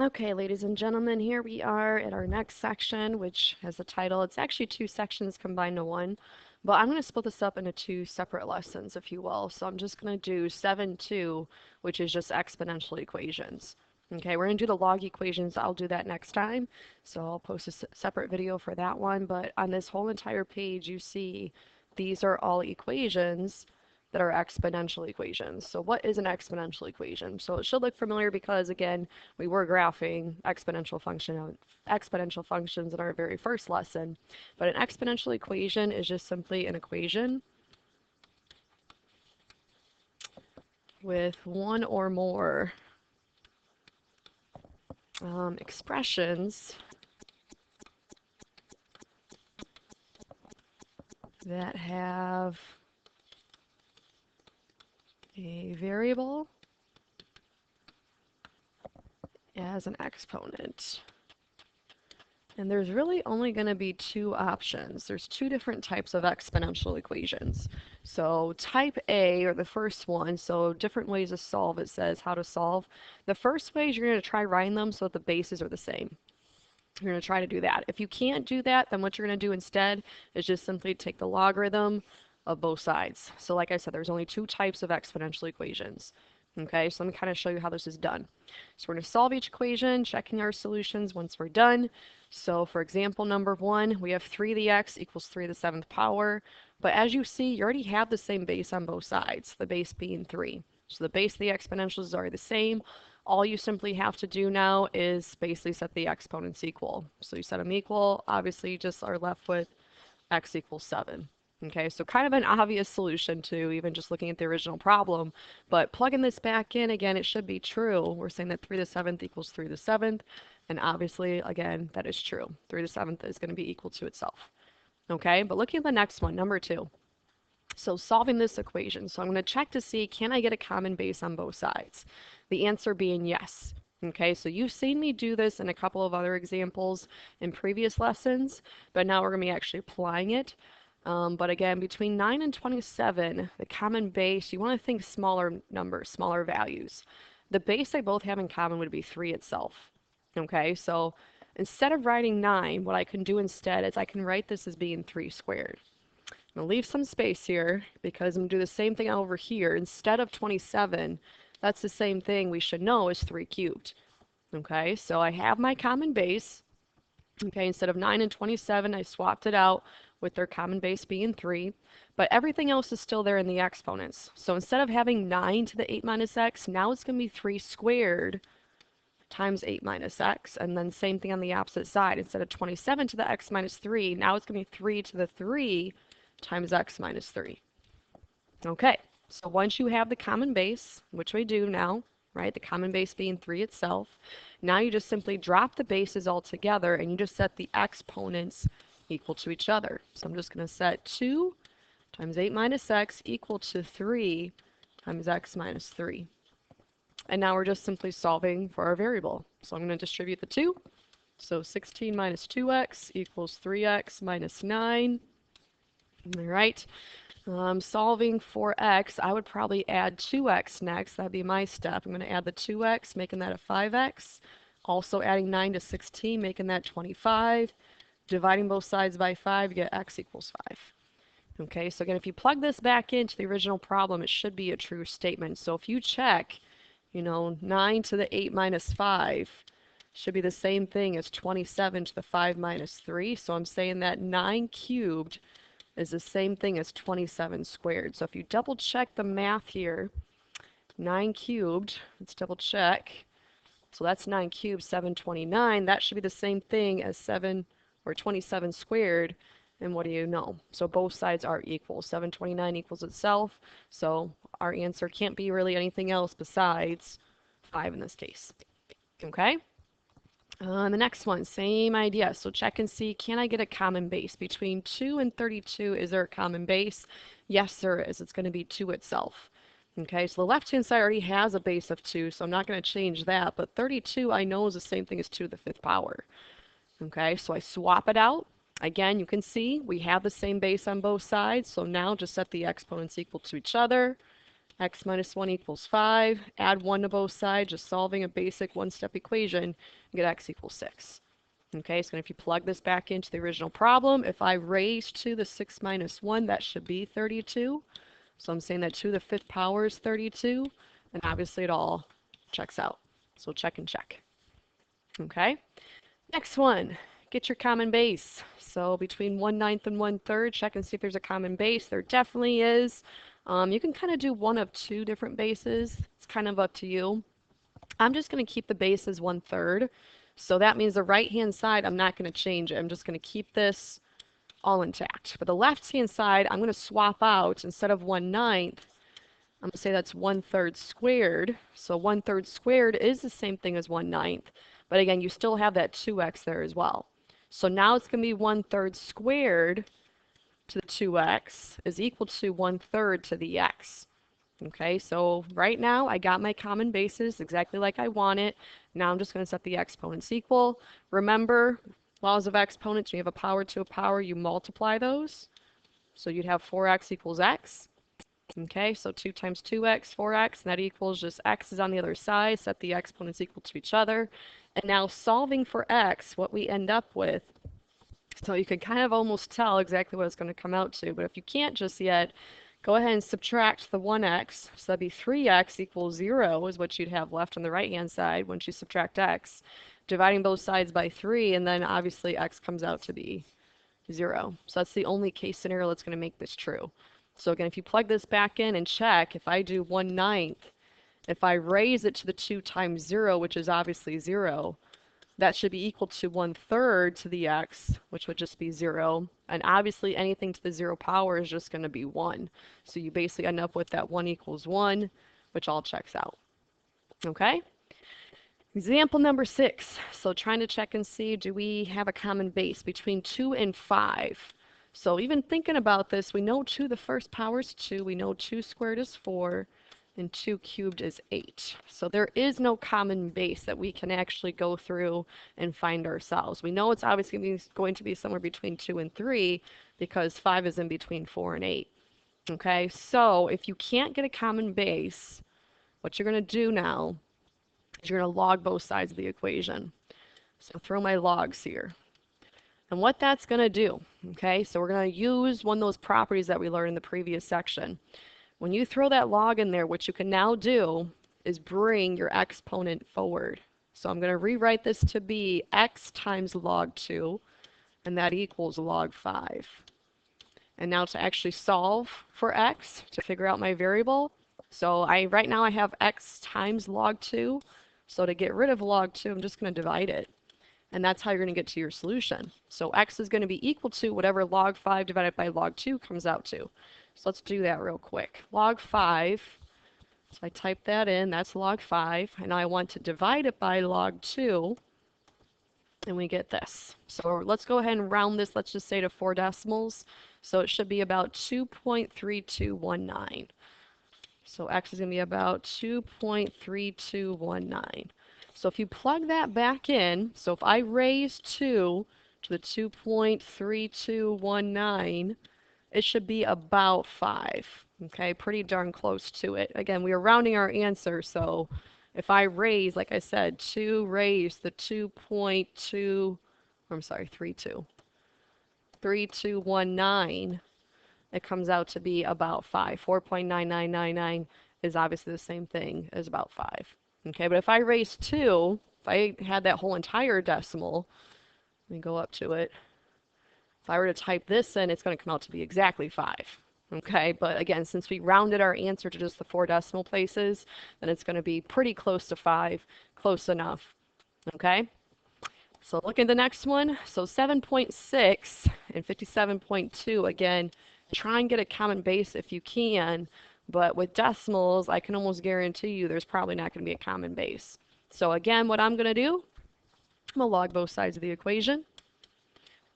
Okay, ladies and gentlemen, here we are at our next section, which has a title. It's actually two sections combined to one, but I'm going to split this up into two separate lessons, if you will. So I'm just going to do 7-2, which is just exponential equations. Okay, we're going to do the log equations. I'll do that next time. So I'll post a separate video for that one. But on this whole entire page, you see these are all equations that are exponential equations. So what is an exponential equation? So it should look familiar because, again, we were graphing exponential functions in our very first lesson. But an exponential equation is just simply an equation with one or more expressions that have a variable as an exponent. And there's really only going to be two options. There's two different types of exponential equations. So type A, or the first one, so different ways to solve, it says how to solve. The first way is you're going to try writing them so that the bases are the same. You're going to try to do that. If you can't do that, then what you're going to do instead is just simply take the logarithm of both sides. So like I said, there's only two types of exponential equations. Okay, so let me kind of show you how this is done. So we're going to solve each equation, checking our solutions once we're done. So for example, number 1, we have 3 to the x equals 3 to the 7th power. But as you see, you already have the same base on both sides, the base being 3. So the base of the exponentials is already the same. All you simply have to do now is basically set the exponents equal. So you set them equal, obviously you just are left with x equals 7. Okay, so kind of an obvious solution to even just looking at the original problem, but plugging this back in again, it should be true. We're saying that 3 to the 7th equals 3 to the 7th, and obviously, again, that is true. 3 to the 7th is going to be equal to itself. Okay, but looking at the next one, number 2. So solving this equation. So I'm going to check to see, can I get a common base on both sides? The answer being yes. Okay, so you've seen me do this in a couple of other examples in previous lessons, but now we're going to be actually applying it. But again, between 9 and 27, the common base, you want to think smaller numbers, smaller values. The base they both have in common would be 3 itself. Okay, so instead of writing 9, what I can do instead is I can write this as being 3 squared. I'm going to leave some space here because I'm going to do the same thing over here. Instead of 27, that's the same thing we should know is 3 cubed. Okay, so I have my common base. Okay, instead of 9 and 27, I swapped it out with their common base being 3. But everything else is still there in the exponents. So instead of having 9 to the 8 minus x, now it's going to be 3 squared times 8 minus x. And then same thing on the opposite side. Instead of 27 to the x minus 3, now it's going to be 3 to the 3 times x minus 3. Okay, so once you have the common base, which we do now, right, the common base being 3 itself, now you just simply drop the bases all together and you just set the exponents equal to each other. So I'm just going to set 2 times 8 minus x equal to 3 times x minus 3. And now we're just simply solving for our variable. So I'm going to distribute the 2. So 16 minus 2x equals 3x minus 9. All right. Solving for x, I would probably add 2x next. That'd be my step. I'm going to add the 2x, making that a 5x. Also adding 9 to 16, making that 25. Dividing both sides by 5, you get x equals 5. Okay, so again, if you plug this back into the original problem, it should be a true statement. So if you check, 9 to the 8 minus 5 should be the same thing as 27 to the 5 minus 3. So I'm saying that 9 cubed is the same thing as 27 squared. So if you double check the math here, 9 cubed, let's double check. So that's 9 cubed, 729. That should be the same thing as 7 or 27 squared. And what do you know? So both sides are equal. 729 equals itself. So our answer can't be really anything else besides 5 in this case. Okay? The next one, same idea. So check and see, can I get a common base? Between 2 and 32, is there a common base? Yes, there is. It's going to be 2 itself. Okay, so the left-hand side already has a base of 2, so I'm not going to change that. But 32, I know, is the same thing as 2 to the 5th power. Okay, so I swap it out. Again, you can see we have the same base on both sides. So now just set the exponents equal to each other. X minus 1 equals 5. Add 1 to both sides, just solving a basic one-step equation. You get x equals 6. Okay, so if you plug this back into the original problem, if I raise to the 6 minus 1, that should be 32. So I'm saying that 2 to the 5th power is 32, and obviously it all checks out. So check and check. Okay, next one, get your common base. So between 1/9 and 1/3, check and see if there's a common base. There definitely is. You can kind of do one of two different bases. It's kind of up to you. I'm just going to keep the base as 1/3. So that means the right-hand side, I'm not going to change it. I'm just going to keep this all intact. But the left-hand side, I'm going to swap out. Instead of 1/9, I'm going to say that's 1/3 squared. So 1/3 squared is the same thing as 1/9. But again, you still have that 2x there as well. So now it's going to be 1/3 squared to the 2x is equal to 1/3 to the x. Okay, so right now I got my common bases exactly like I want it. Now I'm just going to set the exponents equal. Remember, laws of exponents, when you have a power to a power, you multiply those. So you'd have 4x equals x. Okay, so 2 times 2x, 4x, and that equals just x is on the other side. Set the exponents equal to each other. And now solving for x, what we end up with, so you can kind of almost tell exactly what it's going to come out to. But if you can't just yet, go ahead and subtract the 1x. So that'd be 3x equals 0 is what you'd have left on the right-hand side once you subtract x. Dividing both sides by 3, and then obviously x comes out to be 0. So that's the only case scenario that's going to make this true. So again, if you plug this back in and check, if I do 1/9, if I raise it to the 2 times 0, which is obviously 0, that should be equal to 1/3 to the x, which would just be 0. And obviously anything to the 0 power is just going to be 1. So you basically end up with that 1 equals 1, which all checks out. Okay? Example number 6. So trying to check and see, do we have a common base between 2 and 5? So even thinking about this, we know 2 to the first power is 2. We know 2 squared is 4. And 2 cubed is 8. So there is no common base that we can actually go through and find ourselves. We know it's obviously going to be somewhere between 2 and 3 because 5 is in between 4 and 8. Okay, so if you can't get a common base, what you're going to do now is you're going to log both sides of the equation. So throw my logs here. And what that's going to do, okay, so we're going to use one of those properties that we learned in the previous section. When you throw that log in there, what you can now do is bring your exponent forward. So I'm going to rewrite this to be x times log 2, and that equals log 5. And now to actually solve for x, to figure out my variable, so right now I have x times log 2. So to get rid of log 2, I'm just going to divide it. And that's how you're going to get to your solution. So x is going to be equal to whatever log 5 divided by log 2 comes out to. So let's do that real quick. Log 5, so I type that in, that's log 5, and I want to divide it by log 2, and we get this. So let's go ahead and round this, let's just say to 4 decimals. So it should be about 2.3219. So x is going to be about 2.3219. So if you plug that back in, so if I raise 2 to the 2.3219, it should be about 5. Okay, pretty darn close to it. Again, we are rounding our answer, so if I raise, like I said, 2 raised the 2.2, I'm sorry, 3219, it comes out to be about 5. 4.9999 is obviously the same thing as about 5. Okay, but if I raise 2, if I had that whole entire decimal, let me go up to it. If I were to type this in, it's going to come out to be exactly 5. Okay, but again, since we rounded our answer to just the 4 decimal places, then it's going to be pretty close to 5, close enough. Okay, so look at the next one. So 7.6 and 57.2, again, try and get a common base if you can, but with decimals, I can almost guarantee you there's probably not going to be a common base. So again, what I'm going to do, I'm going to log both sides of the equation.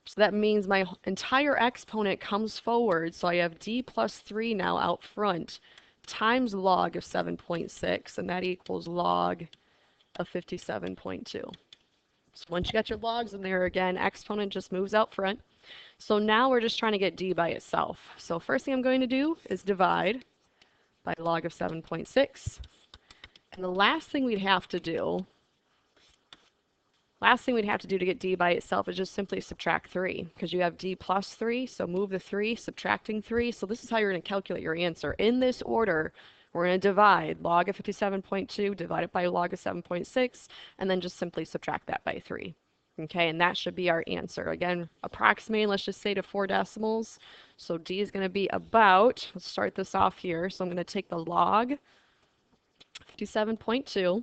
So that means my entire exponent comes forward. So I have d plus 3 now out front times log of 7.6, and that equals log of 57.2. So once you got your logs in there, again, exponent just moves out front. So now we're just trying to get d by itself. So first thing I'm going to do is divide. by log of 7.6. And the last thing we'd have to do to get d by itself is just simply subtract 3, because you have d plus 3, so move the 3, subtracting 3. So this is how you're going to calculate your answer. In this order, we're going to divide log of 57.2, divide it by log of 7.6, and then just simply subtract that by 3. Okay, and that should be our answer. Again, approximating, let's just say to 4 decimals. So d is going to be about, let's start this off here. So I'm going to take the log 57.2,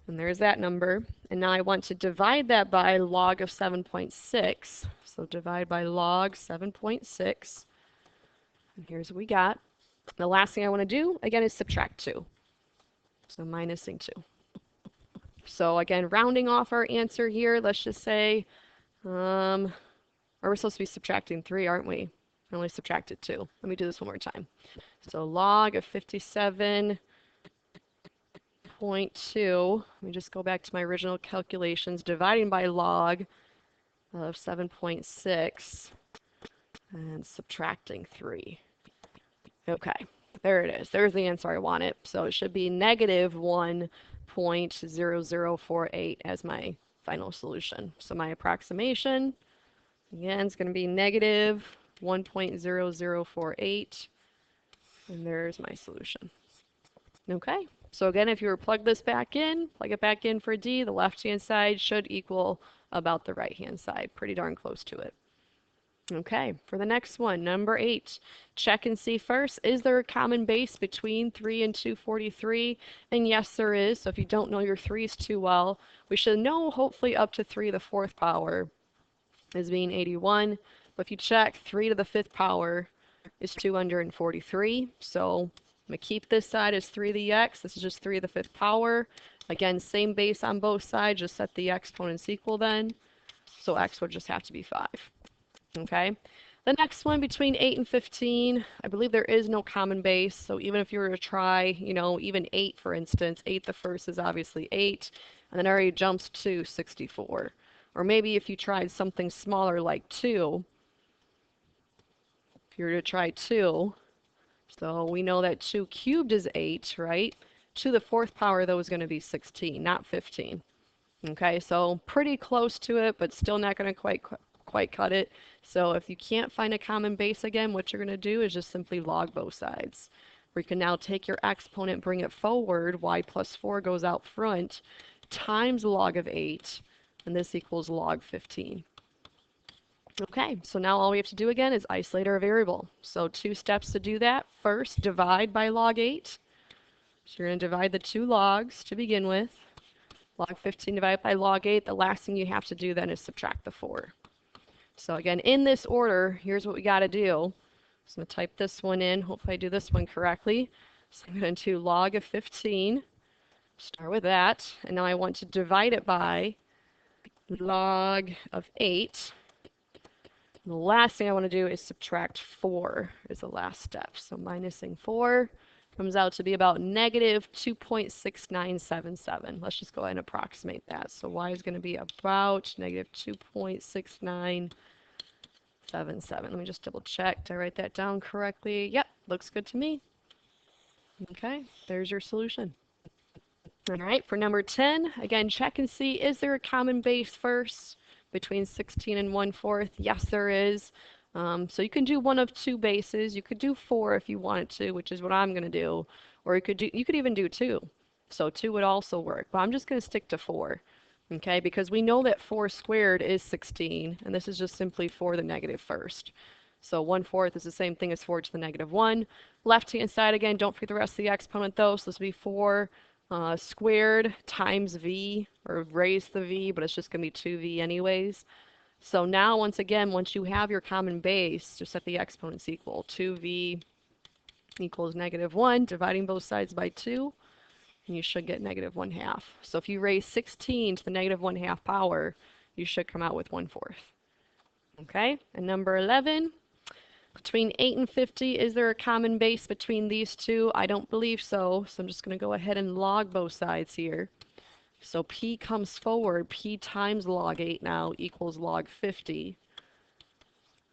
and there's that number. And now I want to divide that by log of 7.6. So divide by log 7.6. And here's what we got. The last thing I want to do, again, is subtract 2. So minusing 2. So again, rounding off our answer here, let's just say, or we're supposed to be subtracting 3, aren't we? I only subtracted 2. Let me do this one more time. So log of 57.2, let me just go back to my original calculations, dividing by log of 7.6 and subtracting 3. Okay, there it is. There's the answer I wanted. So it should be negative 1.0048 as my final solution. So my approximation, again, is going to be negative 1.0048, and there's my solution. Okay, so again, if you were to plug this back in, plug it back in for D, the left-hand side should equal about the right-hand side, pretty darn close to it. Okay, for the next one, number 8, check and see first, is there a common base between 3 and 243? And yes, there is. So if you don't know your 3's too well, we should know hopefully up to 3 to the 4th power is being 81. But if you check, 3 to the 5th power is 243. So I'm going to keep this side as 3 to the x. This is just 3 to the 5th power. Again, same base on both sides, just set the exponents equal then. So x would just have to be 5. Okay, the next one between 8 and 15, I believe there is no common base. So even if you were to try, even 8, for instance, 8 the first is obviously 8, and then it already jumps to 64. Or maybe if you tried something smaller like 2, if you were to try 2, so we know that 2 cubed is 8, right? 2 to the 4th power, though, is going to be 16, not 15. Okay, so pretty close to it, but still not going to quite cut it. So if you can't find a common base again, what you're going to do is just simply log both sides. We can now take your exponent, bring it forward, y plus 4 goes out front, times log of 8, and this equals log 15. Okay, so now all we have to do again is isolate our variable. So 2 steps to do that. First, divide by log 8. So you're going to divide the 2 logs to begin with. Log 15 divided by log 8. The last thing you have to do then is subtract the 4. So again, in this order, here's what we got to do. So I'm going to type this one in. Hopefully I do this one correctly. So I'm going to do log of 15. Start with that. And now I want to divide it by log of 8. And the last thing I want to do is subtract 4 is the last step. So minusing 4 comes out to be about negative 2.6977. Let's just go ahead and approximate that. So y is going to be about negative 2.6977. Let me just double check. Did I write that down correctly? Yep, looks good to me. Okay, there's your solution. All right, for number 10, again, check and see, is there a common base first between 16 and 1/4? Yes, there is. So you can do one of 2 bases. You could do 4 if you wanted to, which is what I'm going to do. Or you could even do 2. So 2 would also work. But I'm just going to stick to 4. Okay, because we know that 4 squared is 16, and this is just simply 4 to the negative first. So 1/4 is the same thing as 4 to the negative 1. Left-hand side, again, don't forget the rest of the exponent, though. So this will be 4 squared times v, or raise the v, but it's just going to be 2v anyways. So now, once again, once you have your common base, just set the exponents equal. 2v equals negative 1, dividing both sides by 2, and you should get negative 1/2. So if you raise 16 to the negative 1/2 power, you should come out with 1/4. Okay, and number 11, between 8 and 50, is there a common base between these two? I don't believe so, so I'm just going to go ahead and log both sides here. So p comes forward, p times log 8 now equals log 50.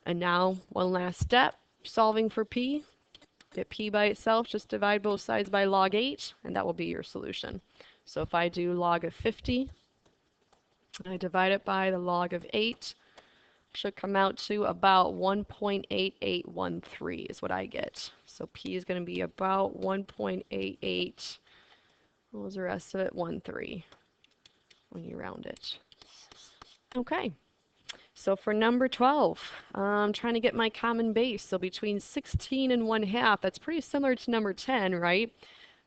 And now, one last step, solving for p. Get p by itself, just divide both sides by log 8, and that will be your solution. So if I do log of 50, and I divide it by the log of 8, should come out to about 1.8813 is what I get. So p is going to be about 1.88, what was the rest of it? 13 when you round it. Okay. So for number 12, I'm trying to get my common base. So between 16 and 1/2, that's pretty similar to number 10, right?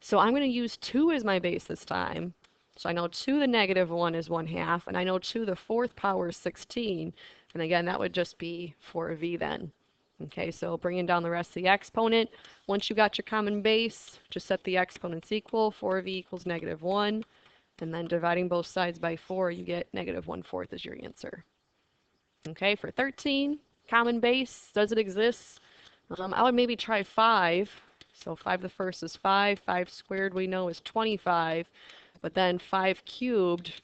So I'm going to use 2 as my base this time. So I know 2 to the negative 1 is 1/2, and I know 2 to the 4th power is 16. And again, that would just be 4v then. Okay, so bringing down the rest of the exponent. Once you got your common base, just set the exponents equal. 4v equals negative 1. And then dividing both sides by 4, you get negative 1/4 as your answer. Okay, for 13, common base, does it exist? I would maybe try 5. So 5 to the first is 5. 5 squared we know is 25. But then 5 cubed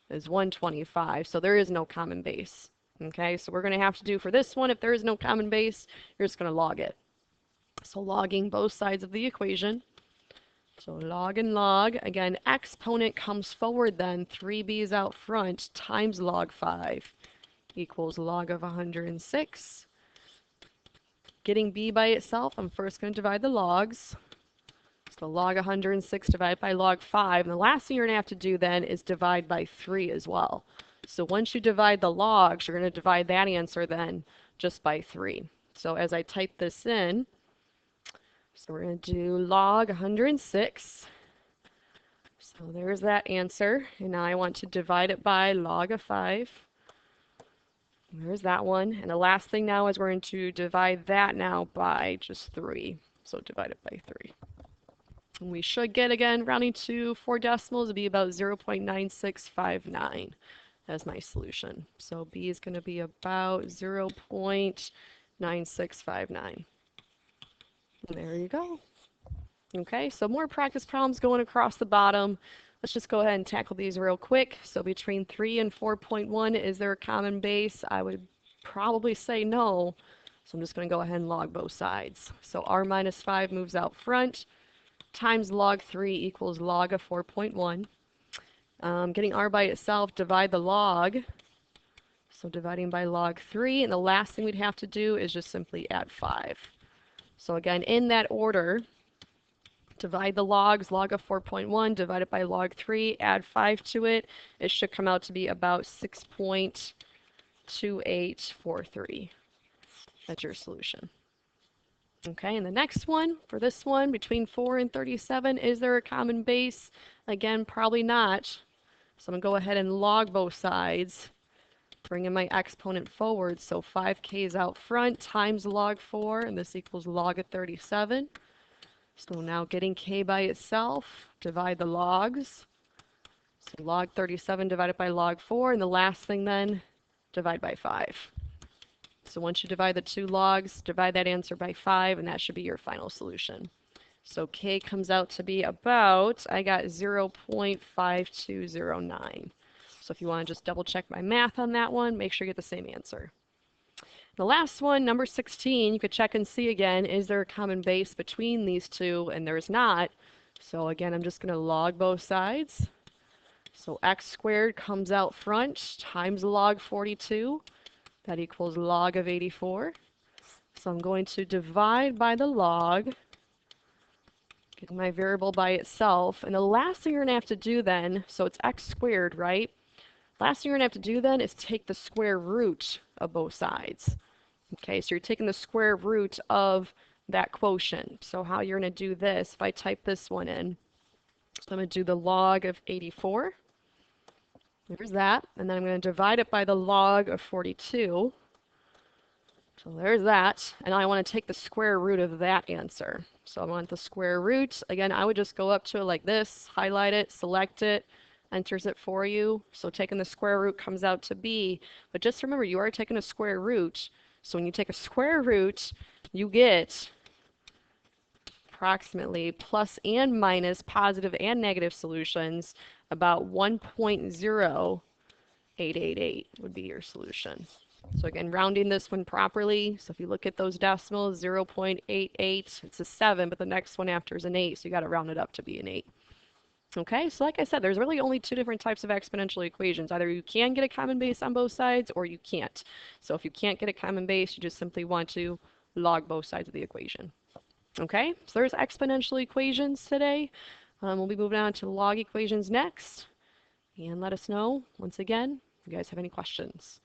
is 125. So there is no common base. Okay, so we're going to have to do for this one, if there is no common base, you're just going to log it. So logging both sides of the equation. So log and log. Again, exponent comes forward then. 3b's out front times log 5 equals log of 106. Getting b by itself, I'm first going to divide the logs. So log 106 divided by log 5. And the last thing you're going to have to do then is divide by 3 as well. So once you divide the logs, you're going to divide that answer then just by 3. So as I type this in, so we're going to do log 106. So there's that answer. And now I want to divide it by log of 5. There's that one. And the last thing now is we're going to divide that now by just 3. So divide it by 3. And we should get, again, rounding to 4 decimals, it'd be about 0.9659 as my solution. So B is going to be about 0.9659. And there you go. Okay, so more practice problems going across the bottom. Let's just go ahead and tackle these real quick. So between 3 and 4.1, is there a common base? I would probably say no. So I'm just going to go ahead and log both sides. So r minus 5 moves out front, times log 3 equals log of 4.1. Getting r by itself, divide the log. So dividing by log 3, and the last thing we'd have to do is just simply add 5. So again, in that order, divide the logs, log of 4.1, divide it by log 3, add 5 to it. It should come out to be about 6.2843. That's your solution. Okay, and the next one, for this one, between 4 and 37, is there a common base? Again, probably not. So I'm going to go ahead and log both sides, bringing my exponent forward. So 5k is out front times log 4, and this equals log of 37. So now getting k by itself, divide the logs. So log 37 divided by log 4, and the last thing then, divide by 5. So once you divide the two logs, divide that answer by 5, and that should be your final solution. So k comes out to be about, I got 0.5209. So if you want to just double check my math on that one, make sure you get the same answer. The last one, number 16, you could check and see again, is there a common base between these two? And there's not. So again, I'm just going to log both sides. So x squared comes out front times log 42. That equals log of 84. So I'm going to divide by the log, getting my variable by itself. And the last thing you're going to have to do then, so it's x squared, right? Last thing you're going to have to do then is take the square root of both sides. Okay, so you're taking the square root of that quotient. So how you're going to do this, if I type this one in, so I'm going to do the log of 84. There's that. And then I'm going to divide it by the log of 42. So there's that. And I want to take the square root of that answer. So I want the square root. Again, I would just go up to it like this, highlight it, select it, enters it for you. So taking the square root comes out to be. But just remember, you are taking a square root. So when you take a square root, you get approximately plus and minus, positive and negative solutions. About 1.0888 would be your solution. So again, rounding this one properly. So if you look at those decimals, 0.88, it's a 7, but the next one after is an 8, so you got to round it up to be an 8. Okay, so like I said, there's really only two different types of exponential equations. Either you can get a common base on both sides, or you can't. So if you can't get a common base, you just simply want to log both sides of the equation. Okay, so there's exponential equations today. We'll be moving on to log equations next. And let us know, once again, if you guys have any questions.